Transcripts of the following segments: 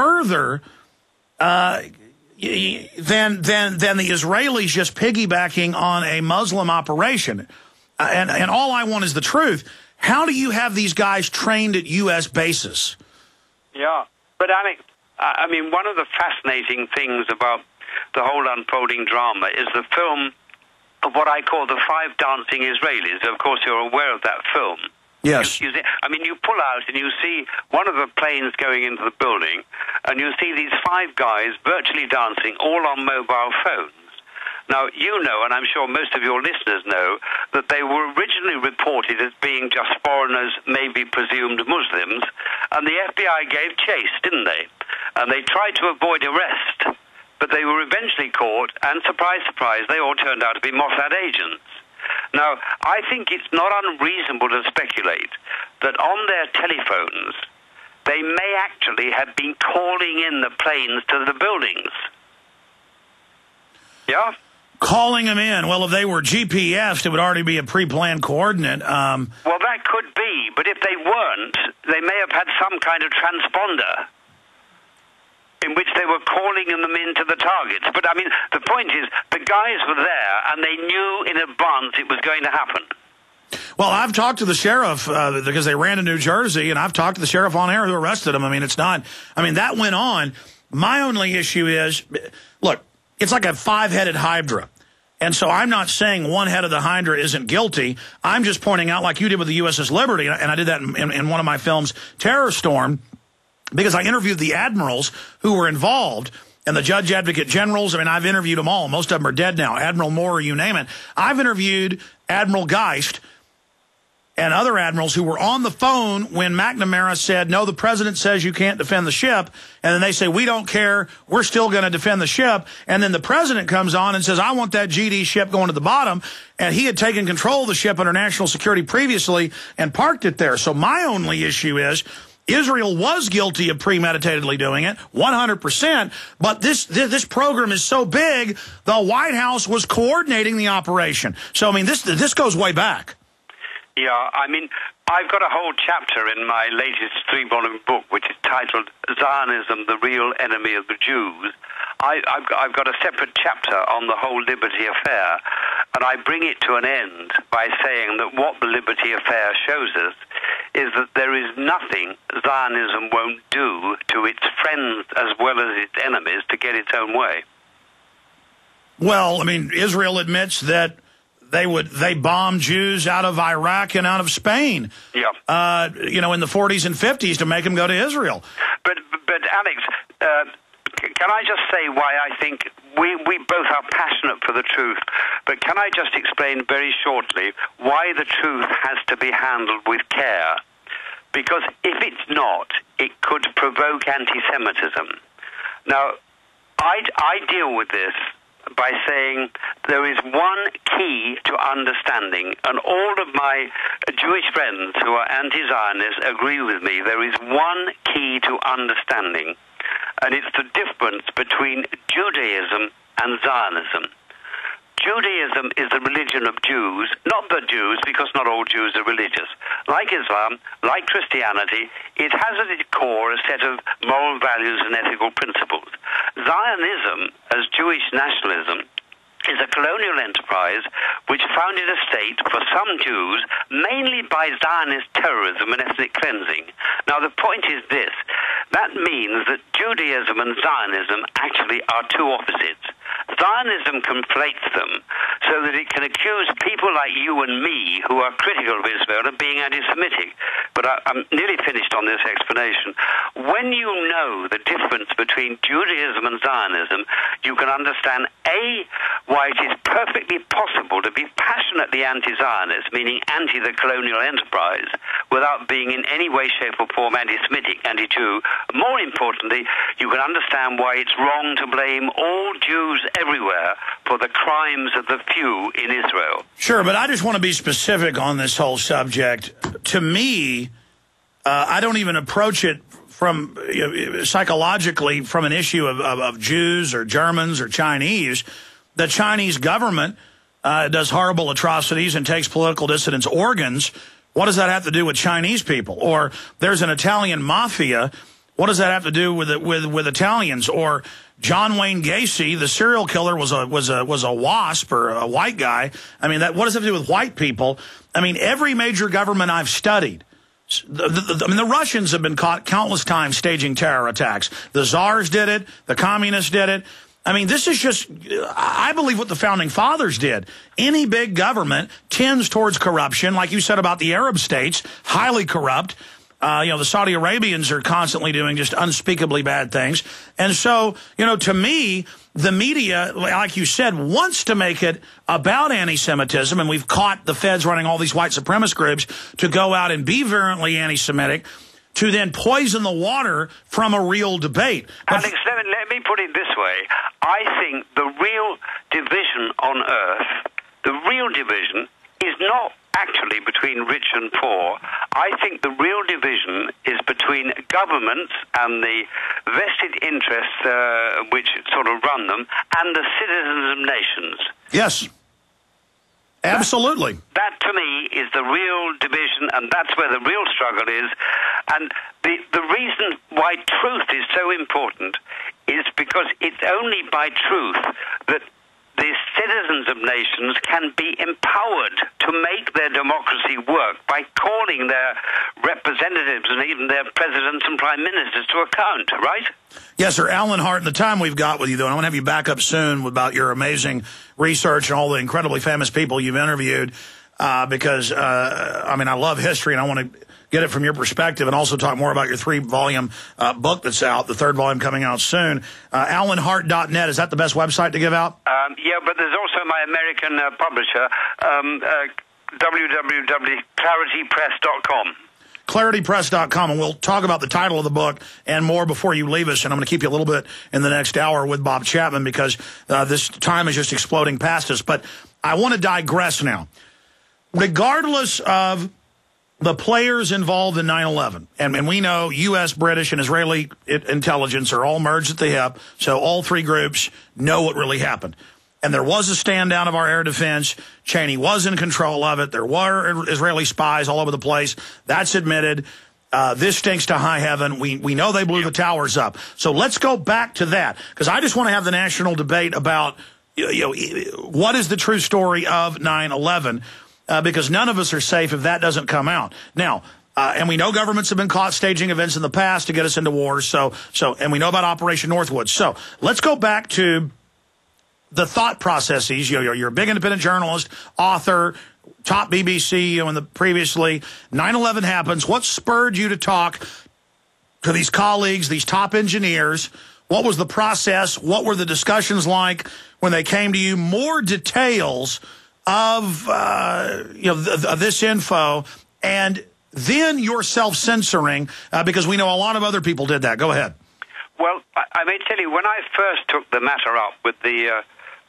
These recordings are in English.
further than the Israelis just piggybacking on a Muslim operation. And all I want is the truth. How do you have these guys trained at U.S. bases? Yeah, but Alex, I mean, one of the fascinating things about the whole unfolding drama is the film of what I call the Five Dancing Israelis. Of course, you're aware of that film. Yes. You pull out and you see one of the planes going into the building, and you see these five guys virtually dancing, all on mobile phones. Now, you know, and I'm sure most of your listeners know, that they were originally reported as being just foreigners, maybe presumed Muslims, and the FBI gave chase, didn't they? And they tried to avoid arrest, but they were eventually caught, and surprise, surprise, they all turned out to be Mossad agents. Now, I think it's not unreasonable to speculate that on their telephones, they may actually have been calling in the planes to the buildings. Yeah? Calling them in. Well, if they were GPSed, it would already be a pre-planned coordinate. Well, that could be, but if they weren't, they may have had some kind of transponder in which they were calling them into the targets. But, I mean, the point is, the guys were there, and they knew in advance it was going to happen. Well, I've talked to the sheriff because they ran to New Jersey, and I've talked to the sheriff on air who arrested him. I mean, it's not... I mean, that went on. My only issue is, look, it's like a five-headed hydra. And so I'm not saying one head of the hydra isn't guilty. I'm just pointing out, like you did with the USS Liberty, and I did that in one of my films, Terror Storm, because I interviewed the admirals who were involved and the judge advocate generals. I mean, I've interviewed them all. Most of them are dead now. Admiral Moore, you name it. I've interviewed Admiral Geist and other admirals who were on the phone when McNamara said, no, the president says you can't defend the ship. And then they say, we don't care. We're still going to defend the ship. And then the president comes on and says, I want that GD ship going to the bottom. And he had taken control of the ship under national security previously and parked it there. So my only issue is Israel was guilty of premeditatedly doing it, 100%. But this program is so big, the White House was coordinating the operation. So, I mean, this goes way back. Yeah, I mean, I've got a whole chapter in my latest 3-volume book, which is titled Zionism, the Real Enemy of the Jews. I've got a separate chapter on the whole Liberty affair, and I bring it to an end by saying that what the Liberty affair shows us is that there is nothing Zionism won't do to its friends as well as its enemies to get its own way. Well, I mean, Israel admits that they bombed Jews out of Iraq and out of Spain. Yeah. You know, in the 40s and 50s to make them go to Israel. But Alex, can I just say why I think we both are passionate for the truth, but can I just explain very shortly why the truth has to be handled with care? Because if it's not, it could provoke anti-Semitism. Now, I deal with this by saying there is one key to understanding, and all of my Jewish friends who are anti-Zionists agree with me. There is one key to understanding, and it's the difference between Judaism and Zionism. Judaism is the religion of Jews, not the Jews, because not all Jews are religious. Like Islam, like Christianity, it has at its core a set of moral values and ethical principles. Zionism, as Jewish nationalism, is a colonial enterprise which founded a state for some Jews, mainly by Zionist terrorism and ethnic cleansing. Now, the point is this. That means that Judaism and Zionism actually are two opposites. Zionism conflates them so that it can accuse people like you and me who are critical of Israel of being anti-Semitic. But I'm nearly finished on this explanation. When you know the difference between Judaism and Zionism, you can understand, A, why it is perfectly possible to be passionately anti-Zionist, meaning anti the colonial enterprise, without being in any way, shape or form anti-Semitic, anti-Jew. More importantly, you can understand why it's wrong to blame all Jews everywhere for the crimes of the few in Israel. Sure, but I just want to be specific on this whole subject. To me, I don't even approach it from psychologically from an issue of Jews or Germans or Chinese. The Chinese government does horrible atrocities and takes political dissidents' organs. What does that have to do with Chinese people? Or there's an Italian mafia What does that have to do with Italians? Or John Wayne Gacy, the serial killer, was a WASP or a white guy. I mean, what does that have to do with white people? I mean, every major government I've studied, the Russians have been caught countless times staging terror attacks. The czars did it. The communists did it. I mean, this is just, I believe, what the Founding Fathers did. Any big government tends towards corruption, like you said about the Arab states, highly corrupt. The Saudi Arabians are constantly doing just unspeakably bad things. And so, to me, the media, like you said, wants to make it about anti-Semitism, and we've caught the feds running all these white supremacist groups to go out and be virulently anti-Semitic, to then poison the water from a real debate. Alex, let me put it this way. I think the real division on earth, the real division is not actually between rich and poor. I think the real division is between governments and the vested interests which sort of run them, and the citizens of nations. Yes. Absolutely. That to me is the real division, and that's where the real struggle is. And the reason why truth is so important is because it's only by truth that the citizens of nations can be empowered to make their democracy work by calling their representatives and even their presidents and prime ministers to account, right? Yes, sir. Alan Hart, in the time we've got with you, though, and I want to have you back up soon about your amazing research and all the incredibly famous people you've interviewed, because, I love history, and I want to get it from your perspective and also talk more about your 3-volume book that's out, the 3rd volume coming out soon. AlanHart.net, is that the best website to give out? Yeah, but there's also my American publisher, www.claritypress.com. claritypress.com, and we'll talk about the title of the book and more before you leave us, and I'm going to keep you a little bit in the next hour with Bob Chapman because this time is just exploding past us. But I want to digress now. Regardless of the players involved in 9/11, and we know U.S., British, and Israeli intelligence are all merged at the hip, so all 3 groups know what really happened. And there was a stand down of our air defense. Cheney was in control of it. There were Israeli spies all over the place. That's admitted. This stinks to high heaven. We know they blew the towers up. So let's go back to that, because I just want to have the national debate about what is the true story of 9/11, because none of us are safe if that doesn't come out. Now, and we know governments have been caught staging events in the past to get us into wars. And we know about Operation Northwoods. So let's go back to the thought processes. You're a big independent journalist, author, top BBC, and previously 9/11 happens. What spurred you to talk to these colleagues, these top engineers? What was the process? What were the discussions like when they came to you? More details of this info, and then your self-censoring, because we know a lot of other people did that. Go ahead. Well, I may tell you, when I first took the matter up with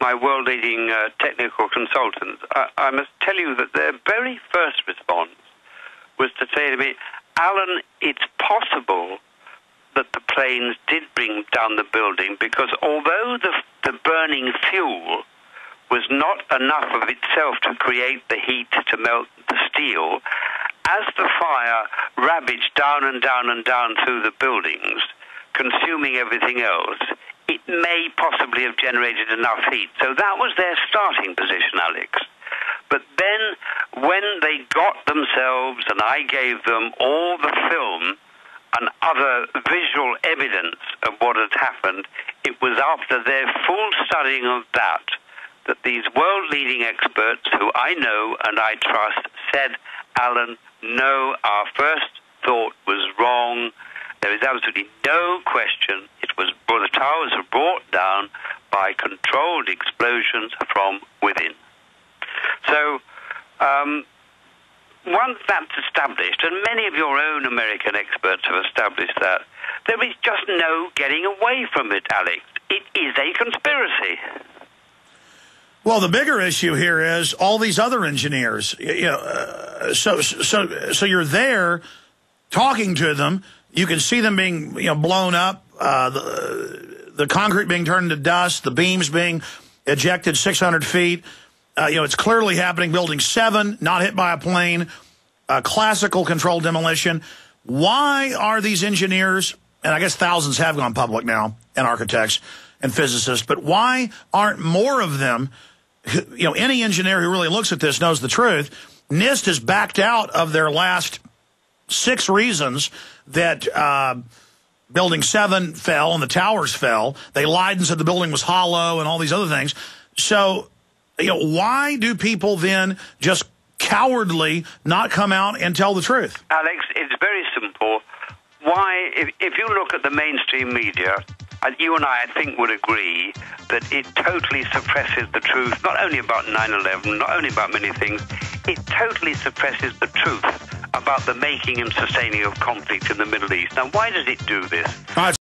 my world-leading technical consultants, I must tell you that their very first response was to say to me, Alan, it's possible that the planes did bring down the building, because although the burning fuel was not enough of itself to create the heat to melt the steel, as the fire ravaged down and down and down through the buildings, consuming everything else, it may possibly have generated enough heat. So that was their starting position, Alex. But then when they got themselves, and I gave them all the film and other visual evidence of what had happened, it was after their full studying of that these world-leading experts, who I know and I trust, said, Alan, no, our first thought was wrong. There is absolutely no question the towers were brought down by controlled explosions from within. So once that's established, and many of your own American experts have established that, there is just no getting away from it, Alex. It is a conspiracy. Well, the bigger issue here is all these other engineers. So you're there talking to them. You can see them being blown up, the concrete being turned into dust, the beams being ejected 600 feet. It's clearly happening. Building 7, not hit by a plane, classical controlled demolition. Why are these engineers and I guess thousands have gone public now, and architects and physicists, but why aren't more of them, you know, any engineer who really looks at this knows the truth. NIST has backed out of their last 6 reasons that Building 7 fell and the towers fell. They lied and said the building was hollow and all these other things. So, you know, why do people then just cowardly not come out and tell the truth? Alex, it's very simple. Why, if you look at the mainstream media, you and I think, would agree that it totally suppresses the truth, not only about 9/11, not only about many things, it totally suppresses the truth about the making and sustaining of conflict in the Middle East. Now, why does it do this?